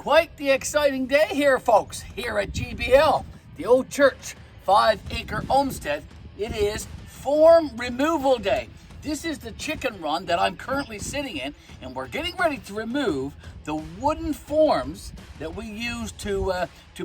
Quite the exciting day here, folks, here at GBL, the old church, 5-acre homestead. It is form removal day. This is the chicken run that I'm currently sitting in, and we're getting ready to remove the wooden forms that we used to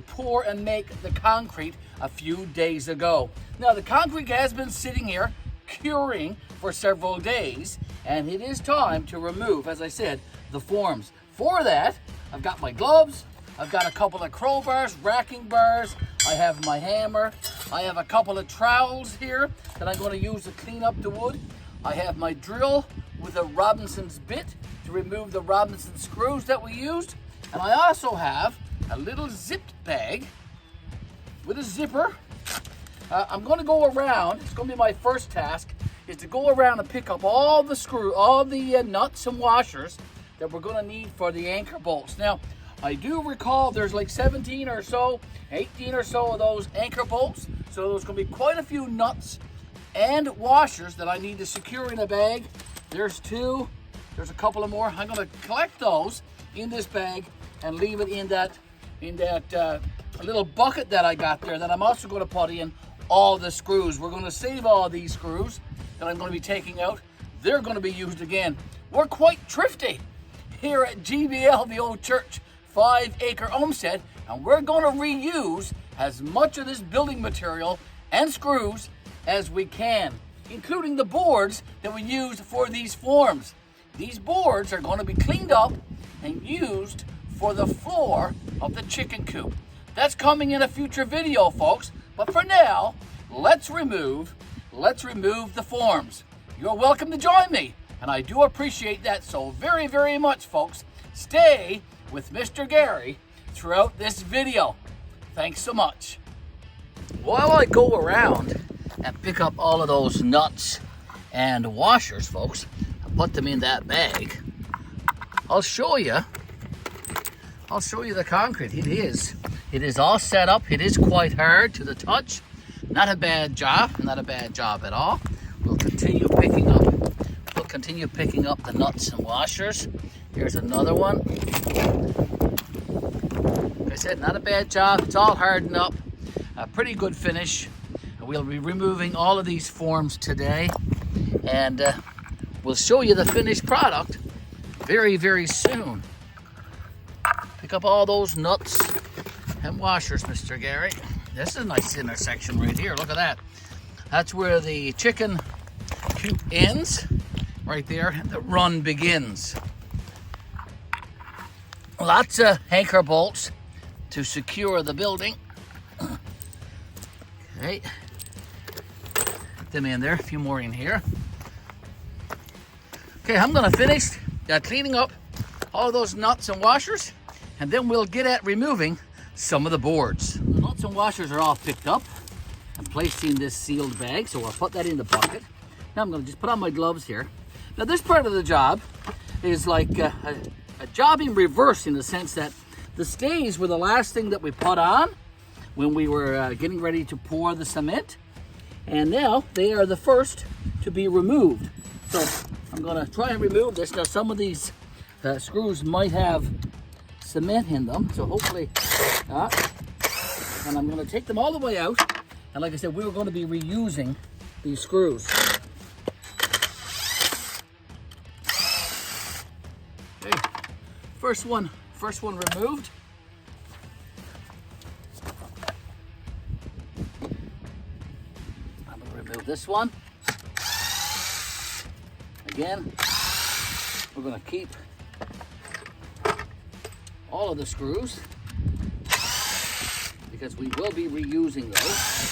pour and make the concrete a few days ago. Now, the concrete has been sitting here curing for several days, and it is time to remove, as I said, the forms. For that, I've got my gloves, I've got a couple of crowbars, racking bars, I have my hammer, I have a couple of trowels here that I'm going to use to clean up the wood. I have my drill with a Robinson's bit to remove the Robinson screws that we used. And I also have a little zipped bag with a zipper. I'm going to go around, it's going to be my first task, is to go around and pick up all the nuts and washers that we're going to need for the anchor bolts. Now, I do recall there's like 17 or so, 18 or so of those anchor bolts. So there's going to be quite a few nuts and washers that I need to secure in a bag. There's two, there's a couple of more. I'm going to collect those in this bag and leave it in that little bucket that I got there, that I'm also going to put in all the screws. We're going to save all these screws that I'm going to be taking out. They're going to be used again. We're quite thrifty here at GBL, the old church, 5-acre homestead, and we're going to reuse as much of this building material and screws as we can, including the boards that we used for these forms. These boards are going to be cleaned up and used for the floor of the chicken coop. That's coming in a future video, folks, but for now, let's remove the forms. You're welcome to join me, and I do appreciate that so very, very much, folks. Stay with Mr. Garry throughout this video. Thanks so much. While I go around and pick up all of those nuts and washers, folks, and put them in that bag, I'll show you the concrete. It is all set up. It is quite hard to the touch. Not a bad job at all. We'll continue picking up the nuts and washers. Here's another one. Like I said, not a bad job. It's all hardened up. A pretty good finish. We'll be removing all of these forms today, and we'll show you the finished product very, very soon. Pick up all those nuts and washers, Mr. Garry. This is a nice intersection right here. Look at that. That's where the chicken coop ends, right there, and the run begins. Lots of anchor bolts to secure the building. Okay. Put them in there, a few more in here. Okay, I'm gonna finish cleaning up all those nuts and washers, and then we'll get at removing some of the boards. The nuts and washers are all picked up and placed in this sealed bag, so I'll put that in the bucket. Now I'm gonna just put on my gloves here. Now this part of the job is like a job in reverse, in the sense that the stays were the last thing that we put on when we were getting ready to pour the cement, and now they are the first to be removed. So I'm gonna try and remove this. Now some of these screws might have cement in them, so hopefully, and I'm gonna take them all the way out, and like I said, we were going to be reusing these screws. Okay, first one removed. I'm gonna remove this one. Again, we're gonna keep all of the screws because we will be reusing those.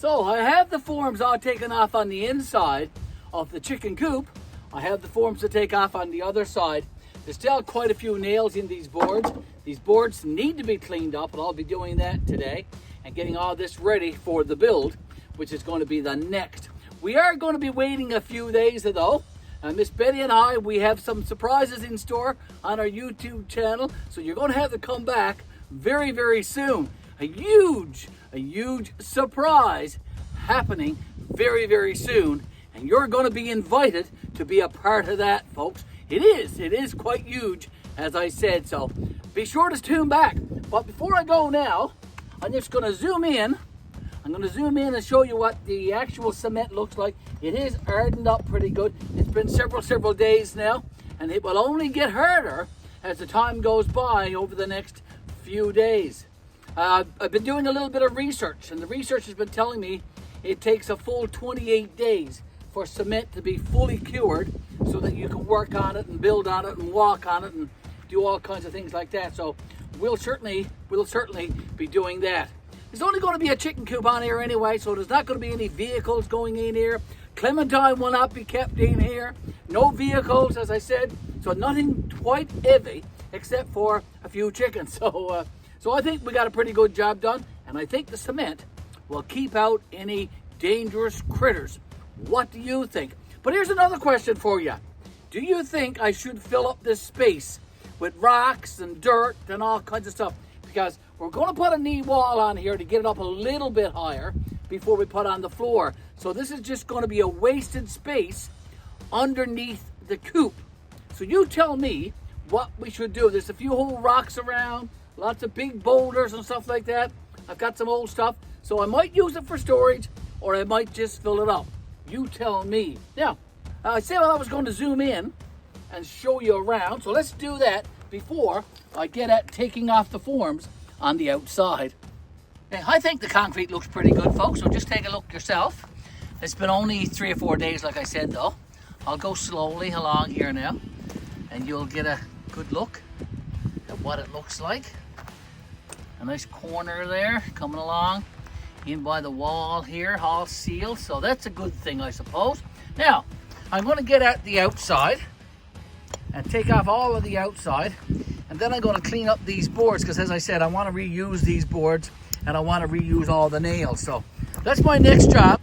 So I have the forms all taken off on the inside of the chicken coop. I have the forms to take off on the other side. There's still quite a few nails in these boards. These boards need to be cleaned up, and I'll be doing that today and getting all this ready for the build, which is going to be the next. We are going to be waiting a few days though. Miss Betty and I, we have some surprises in store on our YouTube channel, so you're going to have to come back very, very soon. A huge surprise happening very, very soon, and you're going to be invited to be a part of that, folks. It is quite huge, as I said, so be sure to tune back. But before I go now, I'm just going to zoom in. I'm going to zoom in and show you what the actual cement looks like. It is hardened up pretty good. It's been several days now, and it will only get harder as the time goes by over the next few days. I've been doing a little bit of research, and the research has been telling me it takes a full 28 days for cement to be fully cured so that you can work on it and build on it and walk on it and do all kinds of things like that. So we'll certainly be doing that. There's only going to be a chicken coop on here anyway, so there's not going to be any vehicles going in here. Clementine will not be kept in here. No vehicles, as I said, so nothing quite heavy except for a few chickens. So I think we got a pretty good job done, and I think the cement will keep out any dangerous critters. What do you think? But here's another question for you. Do you think I should fill up this space with rocks and dirt and all kinds of stuff? Because we're going to put a knee wall on here to get it up a little bit higher before we put on the floor. So this is just going to be a wasted space underneath the coop. So you tell me what we should do. There's a few whole rocks around, lots of big boulders and stuff like that. I've got some old stuff, so I might use it for storage, or I might just fill it up. You tell me. Now, I said I was going to zoom in and show you around, so let's do that before I get at taking off the forms on the outside. Okay, I think the concrete looks pretty good, folks, so just take a look yourself. It's been only 3 or 4 days, like I said, though. I'll go slowly along here now, and you'll get a good look at what it looks like. A nice corner there coming along in by the wall here, all sealed, so that's a good thing, I suppose. Now, I'm going to get at the outside and take off all of the outside, and then I'm going to clean up these boards, because as I said, I want to reuse these boards and I want to reuse all the nails. So that's my next job.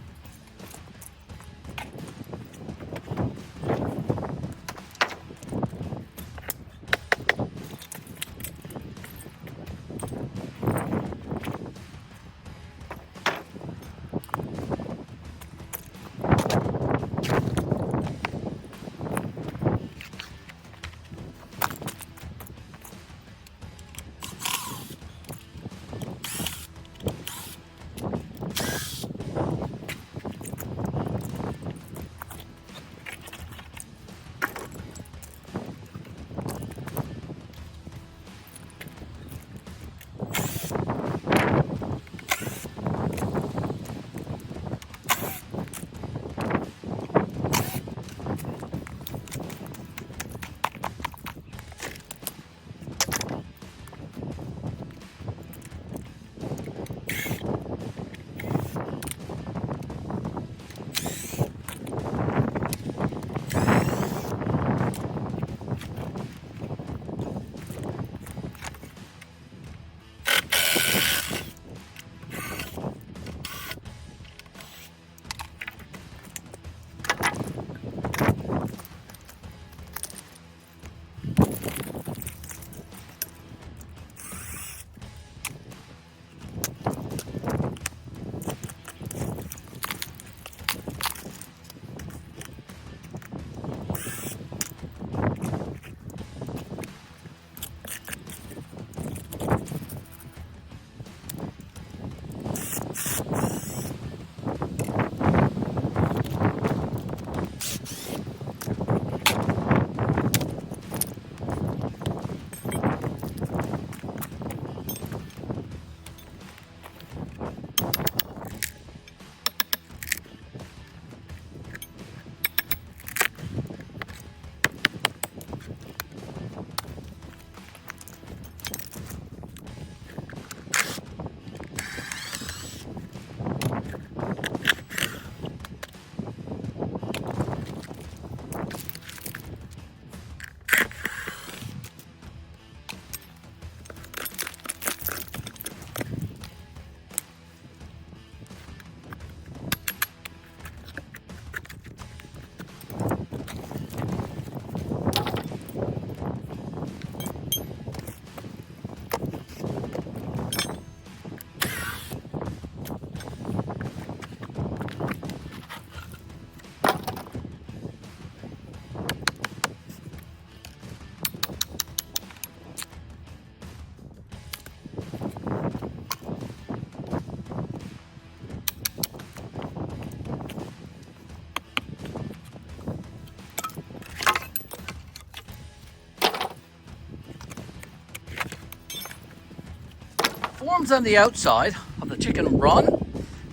forms on the outside of the chicken run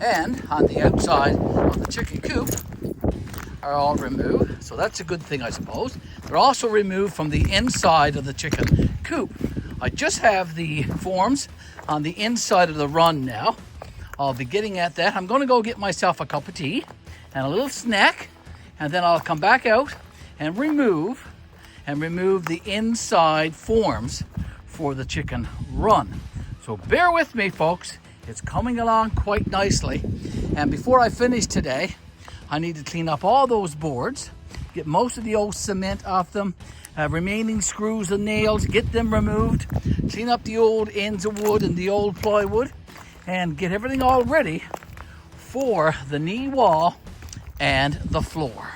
and on the outside of the chicken coop are all removed. So that's a good thing, I suppose. They're also removed from the inside of the chicken coop. I just have the forms on the inside of the run now. I'll be getting at that. I'm going to go get myself a cup of tea and a little snack, and then I'll come back out and remove the inside forms for the chicken run. So bear with me, folks. It's coming along quite nicely. And before I finish today, I need to clean up all those boards, get most of the old cement off them, remaining screws and nails, get them removed, clean up the old ends of wood and the old plywood, and get everything all ready for the knee wall and the floor.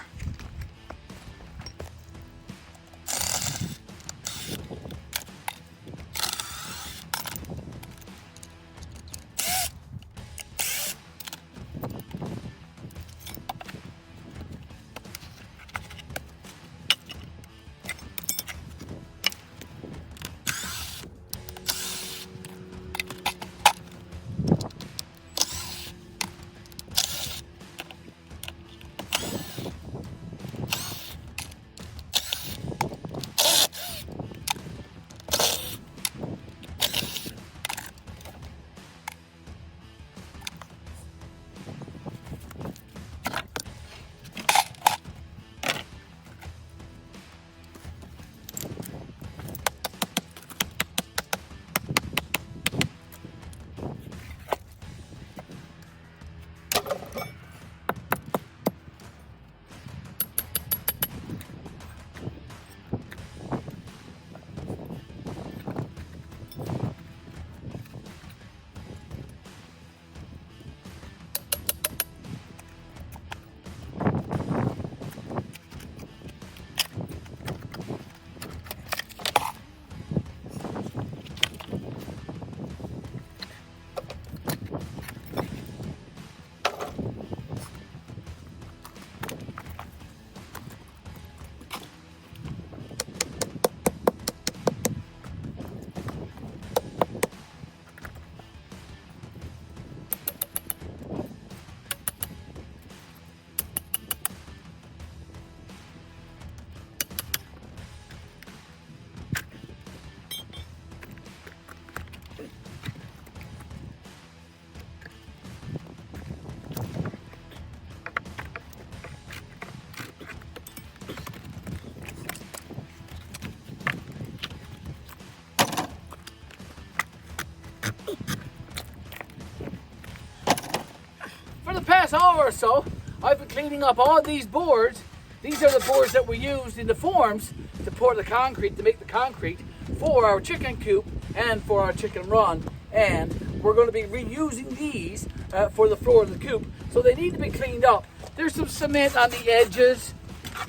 For the past hour or so, I've been cleaning up all these boards. These are the boards that we used in the forms to pour the concrete, to make the concrete for our chicken coop and for our chicken run. And we're going to be reusing these for the floor of the coop. So they need to be cleaned up. There's some cement on the edges,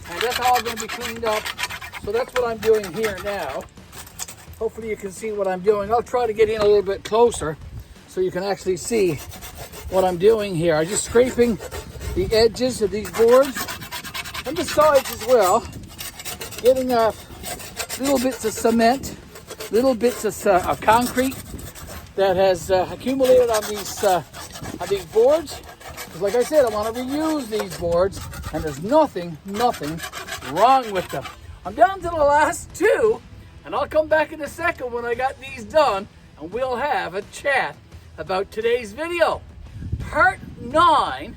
and that's all going to be cleaned up. So that's what I'm doing here now. Hopefully you can see what I'm doing. I'll try to get in a little bit closer so you can actually see what I'm doing here. I'm just scraping the edges of these boards and the sides as well, getting little bits of cement, little bits of concrete that has accumulated on these boards. Because like I said, I want to reuse these boards, and there's nothing wrong with them. I'm down to the last two, and I'll come back in a second when I got these done, and we'll have a chat about today's video. Part 9,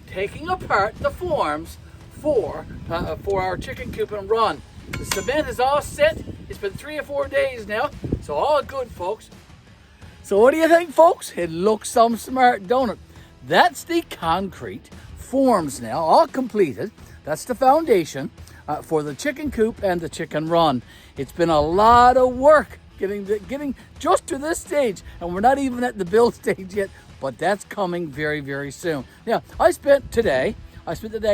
taking apart the forms for our chicken coop and run. The cement is all set. It's been 3 or 4 days now, so all good, folks. So what do you think, folks? It looks some smart, don't it? That's the concrete forms now, all completed. That's the foundation for the chicken coop and the chicken run. It's been a lot of work getting just to this stage, and we're not even at the build stage yet, but that's coming very, very soon. Now, I spent the day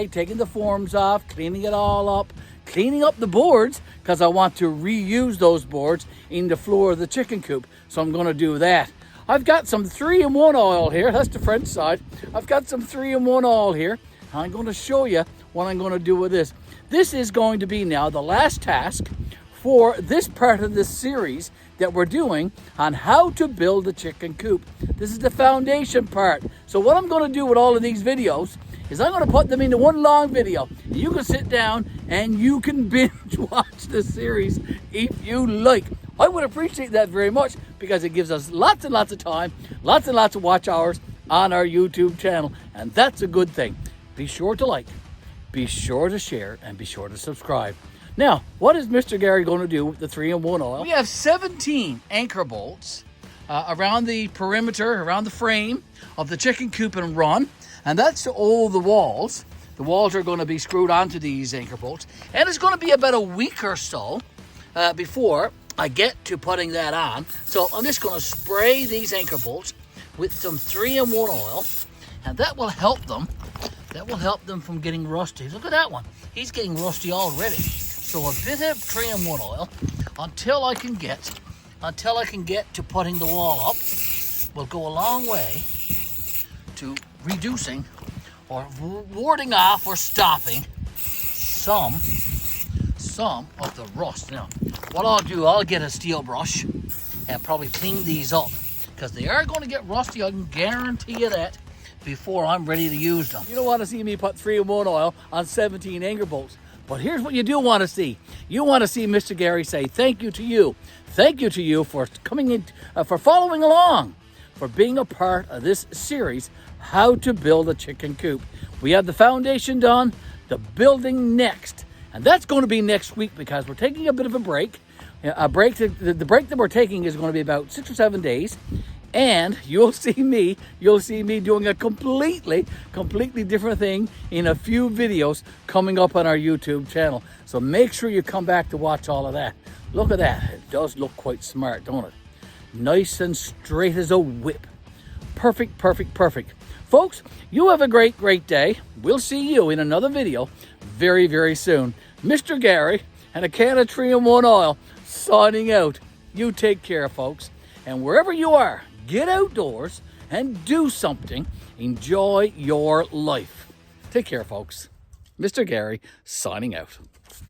taking the forms off, cleaning it all up, cleaning up the boards, because I want to reuse those boards in the floor of the chicken coop. So I'm going to do that. I've got some 3-in-1 oil here. That's the French side. I've got some 3-in-1 oil here. And I'm going to show you what I'm going to do with this. This is going to be now the last task for this part of this series that we're doing on how to build a chicken coop. This is the foundation part. So what I'm going to do with all of these videos is I'm going to put them into one long video. You can sit down and you can binge watch the series if you like. I would appreciate that very much because it gives us lots and lots of time, lots and lots of watch hours on our YouTube channel, and that's a good thing. Be sure to like, be sure to share, and be sure to subscribe. Now, what is Mr. Garry going to do with the 3-in-1 oil? We have 17 anchor bolts around the perimeter, around the frame of the chicken coop and run, and that's all the walls. The walls are going to be screwed onto these anchor bolts, and it's going to be about a week or so before I get to putting that on. So I'm just going to spray these anchor bolts with some 3-in-1 oil, and that will help them. That will help them from getting rusty. Look at that one. He's getting rusty already. So a bit of 3-in-1 oil until I can get to putting the wall up will go a long way to reducing or warding off or stopping some of the rust. Now, what I'll do, I'll get a steel brush and probably clean these up because they are going to get rusty. I can guarantee you that before I'm ready to use them. You don't want to see me put 3-in-1 oil on 17 anchor bolts. But here's what you do want to see. You want to see Mr. Garry say thank you to you. Thank you to you for coming in, for following along, for being a part of this series, How to Build a Chicken Coop. We have the foundation done, the building next. And that's going to be next week because we're taking a bit of a break. The break that we're taking is going to be about 6 or 7 days. And you'll see me doing a completely different thing in a few videos coming up on our YouTube channel. So make sure you come back to watch all of that. Look at that. It does look quite smart, don't it? Nice and straight as a whip. Perfect, perfect, perfect. Folks, you have a great day. We'll see you in another video very, very soon. Mr. Garry and a can of 3-in-1 oil signing out. You take care, folks. And wherever you are, get outdoors and do something. Enjoy your life. Take care, folks. Mr. Garry signing out.